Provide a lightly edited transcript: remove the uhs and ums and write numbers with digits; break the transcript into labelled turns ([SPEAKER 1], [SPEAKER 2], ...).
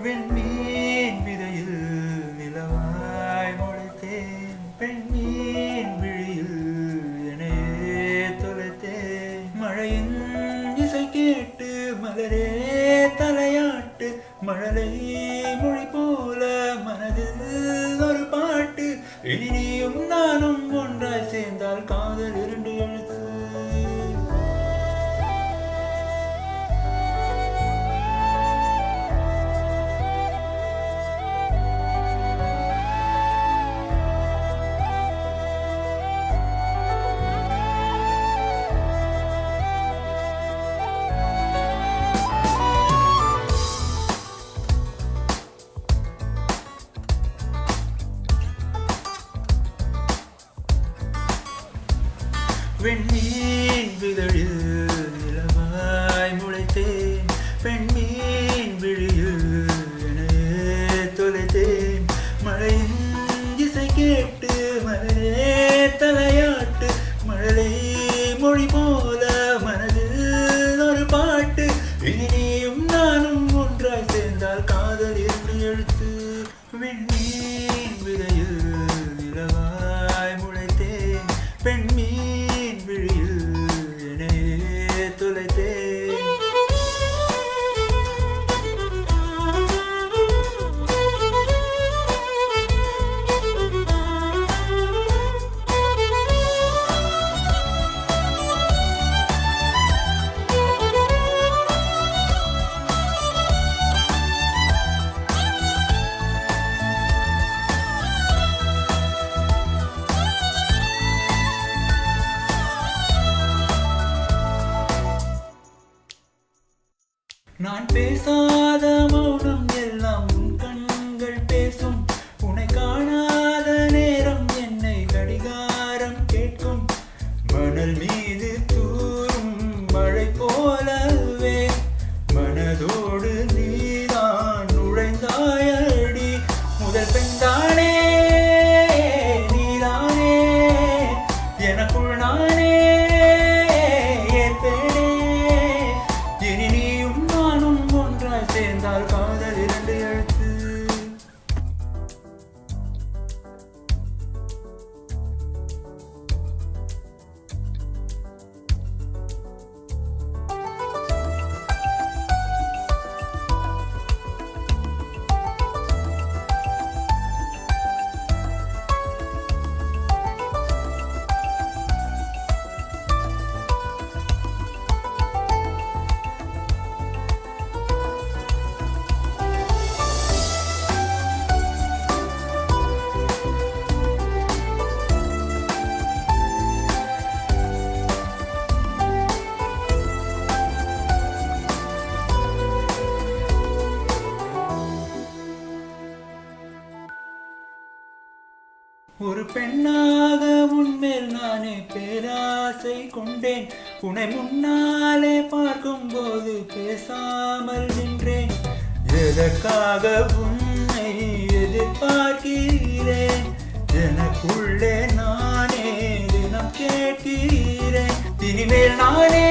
[SPEAKER 1] விண்மீன் விதையில் நிலவாய் முளைத்தேன், பெண்மீன் விழியில் என்னையே தொலைத்தேன். மழையின் இசை கேட்டு மலரே தலையாட்டு, மழலை மொழி போல மனதில் ஒரு பாட்டு. இனி நீயும் நானும் ஒன்றாய் சேர்ந்தால் காதல் 2 எழுத்து. விண்மீன் விதழில் நிலவாய் முளைத்தேன், பெண்மீன் விழியில் என்னையே தொலைத்தேன். மழையின் இசை கேட்டு மலரே தலையாட்டு, மழலை மொழி போல மனதில் ஒரு பாட்டு. இனி நீயும் நானும் ஒன்றாய் சேர்ந்தால் காதல் 2 எழுத்து. விண்மீன் விதையில் நிலவாய் முளைத்தேன், பெண்மீன் விழியில் என்னையே தொலைத்தேன். நான் பேசாத மௌனம் எல்லாம் உன் கண்கள் பேசும், உன்னை காணாத நேரம் என்னை கடிகாரம் கேட்கும். மணல் மீது தூரும் மழை போலவே மனதோடு நீதான் நுழைந்தாயடி. முதல் பெண்தானே நீதானே, எனக்குள் நானே ஏற்பேனே. இனி நீயும் நானும் ஒன்றாய் சேர்ந்தால் காதல் 2 எழுத்து. ஒரு பெண்ணாக உன்மேல் நானே பேராசை கொண்டேன், உன்னை முன்னாலே பார்க்கும் போது பேசாமல் நின்றேன். எதற்காக உன்னை எதிர்பார்க்கிறேன், எனக்குள்ளே நானே தினம் கேட்கிறேன். இனிமேல் நானே